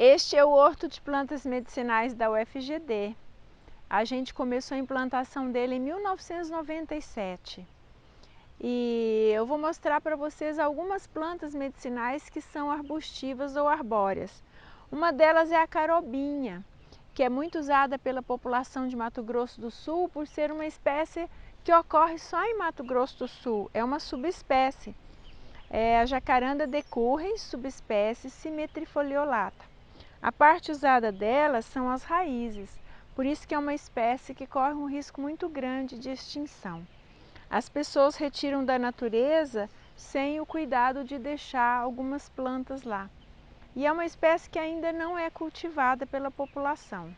Este é o Horto de Plantas Medicinais da UFGD. A gente começou a implantação dele em 1997. E eu vou mostrar para vocês algumas plantas medicinais que são arbustivas ou arbóreas. Uma delas é a carobinha, que é muito usada pela população de Mato Grosso do Sul por ser uma espécie que ocorre só em Mato Grosso do Sul. É uma subespécie. É a Jacaranda decurrens, subespécie simetrifoliolata. A parte usada delas são as raízes, por isso que é uma espécie que corre um risco muito grande de extinção. As pessoas retiram da natureza sem o cuidado de deixar algumas plantas lá. E é uma espécie que ainda não é cultivada pela população.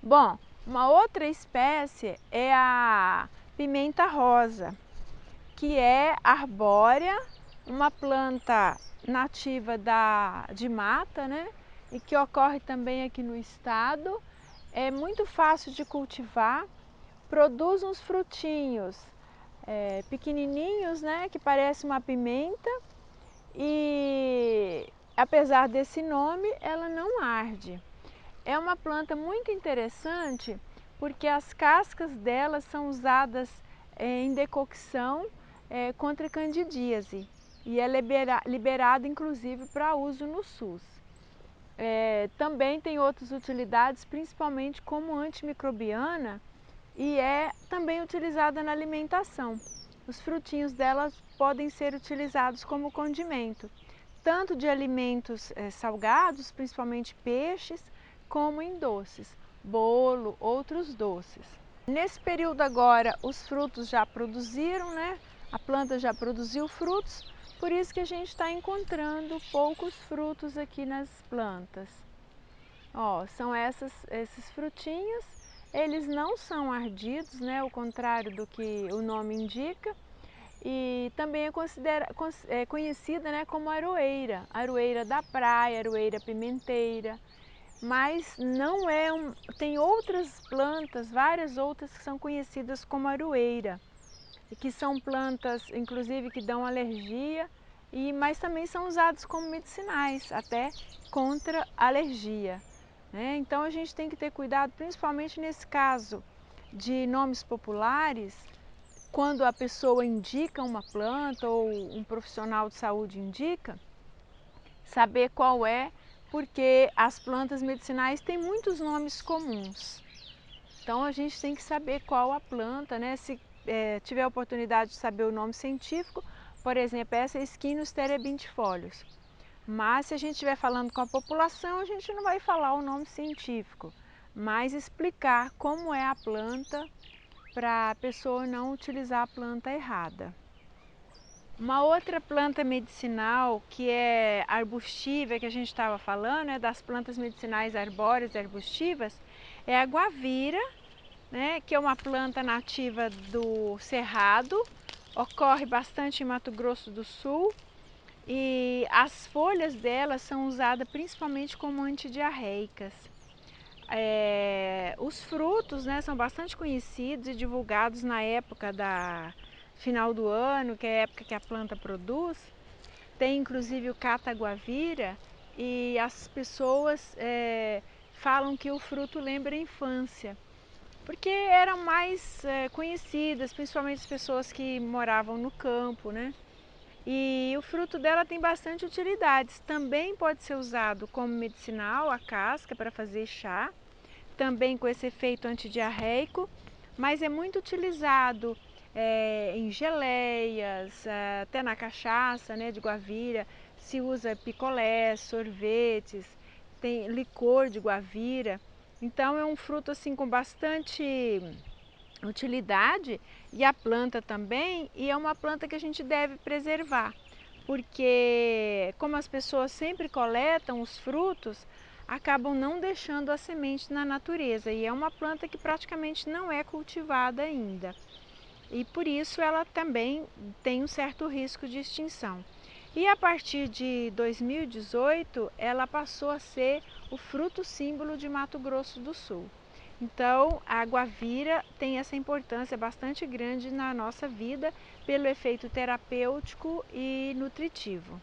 Bom, uma outra espécie é a pimenta rosa, que é arbórea, uma planta nativa de mata, né? E que ocorre também aqui no estado. É muito fácil de cultivar, produz uns frutinhos pequenininhos, né? Que parece uma pimenta e apesar desse nome, ela não arde. É uma planta muito interessante porque as cascas delas são usadas em decocção contra candidíase e é liberado inclusive para uso no SUS. Também tem outras utilidades, principalmente como antimicrobiana e é também utilizada na alimentação. Os frutinhos delas podem ser utilizados como condimento, tanto de alimentos salgados, principalmente peixes, como em doces, bolo, outros doces. Nesse período agora, os frutos já produziram, né? A planta já produziu frutos, por isso que a gente está encontrando poucos frutos aqui nas plantas. Ó, são esses frutinhos, eles não são ardidos, né? Ao contrário do que o nome indica. E também é conhecida, né, como aroeira, aroeira da praia, aroeira pimenteira, mas não é tem outras plantas, várias outras que são conhecidas como aroeira, e que são plantas, inclusive, que dão alergia, mas também são usadas como medicinais, até contra alergia, né? Então a gente tem que ter cuidado, principalmente nesse caso de nomes populares, quando a pessoa indica uma planta ou um profissional de saúde indica, saber qual é, porque as plantas medicinais têm muitos nomes comuns. Então a gente tem que saber qual a planta, né? Se tiver a oportunidade de saber o nome científico, por exemplo, essa é Esquinus terebintifolius. Mas se a gente estiver falando com a população, a gente não vai falar o nome científico, mas explicar como é a planta, para a pessoa não utilizar a planta errada. Uma outra planta medicinal que é arbustiva, que a gente estava falando, das plantas medicinais arbóreas e arbustivas, é a guavira, né, que é uma planta nativa do Cerrado, ocorre bastante em Mato Grosso do Sul e as folhas dela são usadas principalmente como antidiarreicas. Os frutos, né, são bastante conhecidos e divulgados na época da final do ano, que é a época que a planta produz. Tem inclusive o cataguavira e as pessoas falam que o fruto lembra a infância, porque eram mais conhecidas, principalmente as pessoas que moravam no campo, né? E o fruto dela tem bastante utilidades. Também pode ser usado como medicinal, a casca, para fazer chá, também com esse efeito antidiarreico, mas é muito utilizado em geleias, até na cachaça, né, de guavira, se usa picolé, sorvetes, tem licor de guavira. Então é um fruto assim com bastante utilidade e a planta também, e é uma planta que a gente deve preservar, porque como as pessoas sempre coletam os frutos, acabam não deixando a semente na natureza e é uma planta que praticamente não é cultivada ainda e por isso ela também tem um certo risco de extinção. E a partir de 2018 ela passou a ser o fruto símbolo de Mato Grosso do Sul. Então a guavira tem essa importância bastante grande na nossa vida pelo efeito terapêutico e nutritivo.